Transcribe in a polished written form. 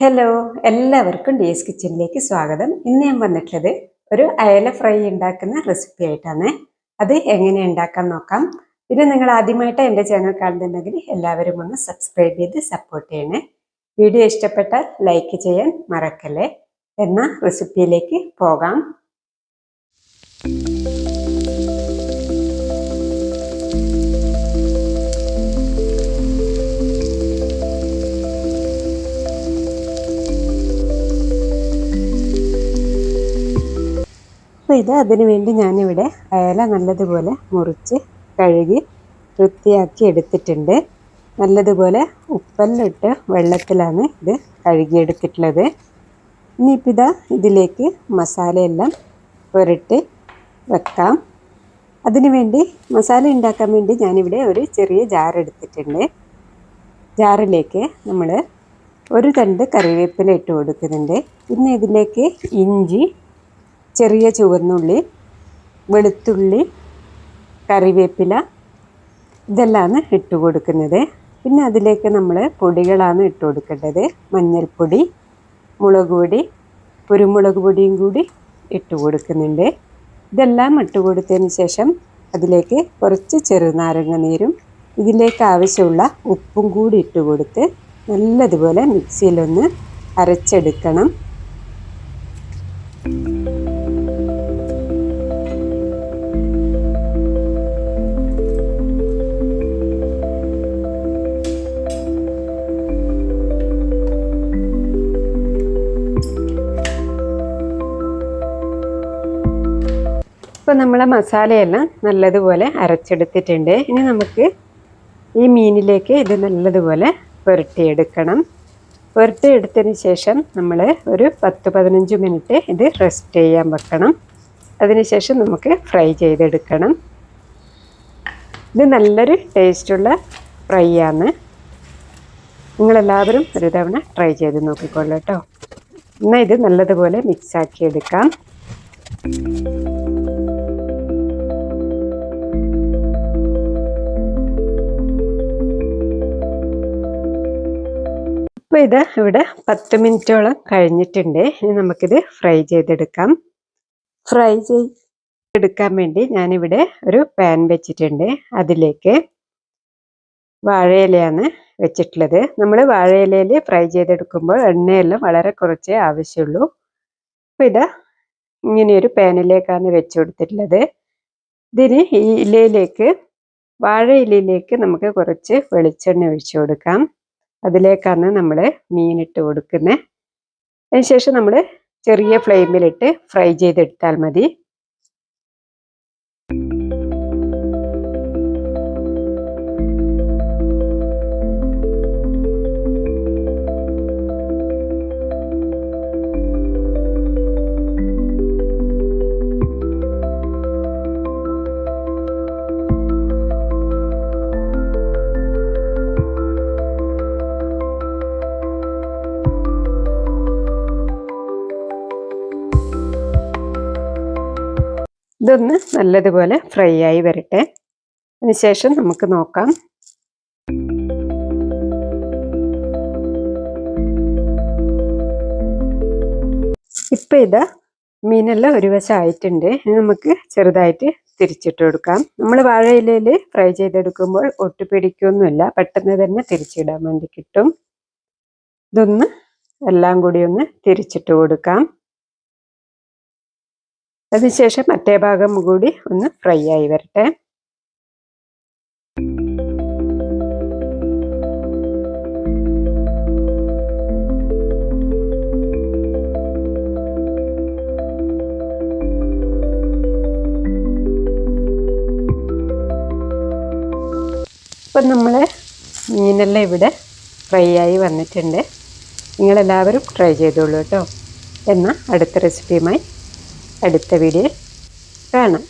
Hello, എല്ലാവർക്കും DS കിച്ചണിലേക്ക് സ്വാഗതം. ഇന്ന് ഞാൻ വന്നിട്ടുള്ളത് ഒരു അയല ഫ്രൈ ഉണ്ടാക്കുന്ന റെസിപ്പി ആയിട്ടാണ്. അത് എങ്ങനെ ഉണ്ടാക്കാൻ നോക്കാം. പിന്നെ നിങ്ങൾ ആദ്യമായിട്ട് എൻ്റെ ചാനൽ കാണുന്നുണ്ടെങ്കിൽ എല്ലാവരും ഒന്ന് സബ്സ്ക്രൈബ് ചെയ്ത് സപ്പോർട്ട് ചെയ്യണേ. വീഡിയോ ഇഷ്ടപ്പെട്ടാൽ ലൈക്ക് ചെയ്യാൻ മറക്കല്ലേ. എന്ന റെസിപ്പിയിലേക്ക് പോകാം. അപ്പോൾ അതിനു വേണ്ടി ഞാനിവിടെ അയല നല്ലതുപോലെ മുറിച്ച് കഴുകി വൃത്തിയാക്കി എടുത്തിട്ടുണ്ട്. നല്ലതുപോലെ ഉപ്പെല്ലാം വെള്ളത്തിലാണ് ഇത് കഴുകിയെടുത്തിട്ടുള്ളത്. ഇനിയിപ്പോൾ ഇതിലേക്ക് മസാലയെല്ലാം പുരട്ടി വെക്കാം. അതിനു വേണ്ടി മസാല ഉണ്ടാക്കാൻ വേണ്ടി ഞാനിവിടെ ഒരു ചെറിയ ജാർ എടുത്തിട്ടുണ്ട്. ജാറിലേക്ക് നമ്മൾ ഒരു തണ്ട് കറിവേപ്പില ഇട്ട് കൊടുക്കുന്നുണ്ട്. പിന്നെ ഇതിലേക്ക് ഇഞ്ചി, ചെറിയ ചുവന്നുള്ളി, വെളുത്തുള്ളി, കറിവേപ്പില ഇതെല്ലാമാണ് ഇട്ട് കൊടുക്കുന്നത്. പിന്നെ അതിലേക്ക് നമ്മൾ പൊടികളാണ് ഇട്ട് കൊടുക്കേണ്ടത്. മഞ്ഞൾപ്പൊടി, മുളക് പൊടി, കുരുമുളക് പൊടിയും കൂടി ഇട്ട് കൊടുക്കുന്നുണ്ട്. ഇതെല്ലാം ഇട്ട് കൊടുത്തതിന് ശേഷം അതിലേക്ക് കുറച്ച് ചെറുനാരങ്ങ നീരും ഇതിലേക്ക് ആവശ്യമുള്ള ഉപ്പും കൂടി ഇട്ട് കൊടുത്ത് നല്ലതുപോലെ മിക്സിയിലൊന്ന് അരച്ചെടുക്കണം. ഇപ്പോൾ നമ്മളെ മസാലയെല്ലാം നല്ലതുപോലെ അരച്ചെടുത്തിട്ടുണ്ട്. ഇനി നമുക്ക് ഈ മീനിലേക്ക് ഇത് നല്ലതുപോലെ പുരട്ടിയെടുക്കണം. പുരട്ടിയെടുത്തതിന് ശേഷം നമ്മൾ ഒരു 10-15 മിനിറ്റ് ഇത് റെസ്റ്റ് ചെയ്യാൻ വെക്കണം. അതിനുശേഷം നമുക്ക് ഫ്രൈ ചെയ്തെടുക്കണം. ഇത് നല്ലൊരു ടേസ്റ്റുള്ള ഫ്രൈ ആണ്. നിങ്ങളെല്ലാവരും ഒരു തവണ ട്രൈ ചെയ്ത് നോക്കിക്കൊള്ളൂ കേട്ടോ. എന്നാൽ ഇത് നല്ലതുപോലെ മിക്സാക്കി എടുക്കാം. അപ്പോൾ ഇത് ഇവിടെ 10 മിനിറ്റോളം കഴിഞ്ഞിട്ടുണ്ട്. ഇനി നമുക്കിത് ഫ്രൈ ചെയ്തെടുക്കാം. ഫ്രൈ ചെയ്തെടുക്കാൻ വേണ്ടി ഞാനിവിടെ ഒരു പാൻ വെച്ചിട്ടുണ്ട്. അതിലേക്ക് വാഴയിലയാണ് വെച്ചിട്ടുള്ളത്. നമ്മൾ വാഴയിലയിൽ ഫ്രൈ ചെയ്തെടുക്കുമ്പോൾ എണ്ണയെല്ലാം വളരെ കുറച്ചേ ആവശ്യമുള്ളൂ. അപ്പോൾ ഇങ്ങനെയൊരു പാനിലേക്കാണ് വെച്ച് കൊടുത്തിട്ടുള്ളത്. ഇതിന് ഈ ഇലയിലേക്ക്, വാഴയിലയിലേക്ക് നമുക്ക് കുറച്ച് വെളിച്ചെണ്ണ ഒഴിച്ചു കൊടുക്കാം. അതിലേക്കാണ് നമ്മൾ മീനിട്ട് കൊടുക്കുന്നത്. അതിനുശേഷം നമ്മൾ ചെറിയ ഫ്ലെയിമിലിട്ട് ഫ്രൈ ചെയ്തെടുത്താൽ മതി. ഇതൊന്ന് നല്ലതുപോലെ ഫ്രൈ ആയി വരട്ടെ. അതിനുശേഷം നമുക്ക് നോക്കാം. ഇപ്പം മീനെല്ലാം ഒരു വശം ആയിട്ടുണ്ട്. ഇനി നമുക്ക് ചെറുതായിട്ട് തിരിച്ചിട്ട് കൊടുക്കാം. നമ്മൾ വാഴയിലയിൽ ഫ്രൈ ചെയ്തെടുക്കുമ്പോൾ ഒട്ടുപിടിക്കൊന്നുമില്ല, പെട്ടെന്ന് തന്നെ തിരിച്ചിടാൻ വേണ്ടി കിട്ടും. ഇതൊന്ന് എല്ലാം കൂടി ഒന്ന് തിരിച്ചിട്ട് കൊടുക്കാം. അതിനുശേഷം മറ്റേ ഭാഗം കൂടി ഒന്ന് ഫ്രൈ ആയി വരട്ടെ. ഇപ്പം നമ്മളെ മീനെല്ലാം ഇവിടെ ഫ്രൈ ആയി വന്നിട്ടുണ്ട്. നിങ്ങളെല്ലാവരും ട്രൈ ചെയ്തോളൂ കേട്ടോ. എന്നാൽ അടുത്ത റെസിപ്പിയുമായി അടുത്ത വീഡിയോയിൽ കാണാം.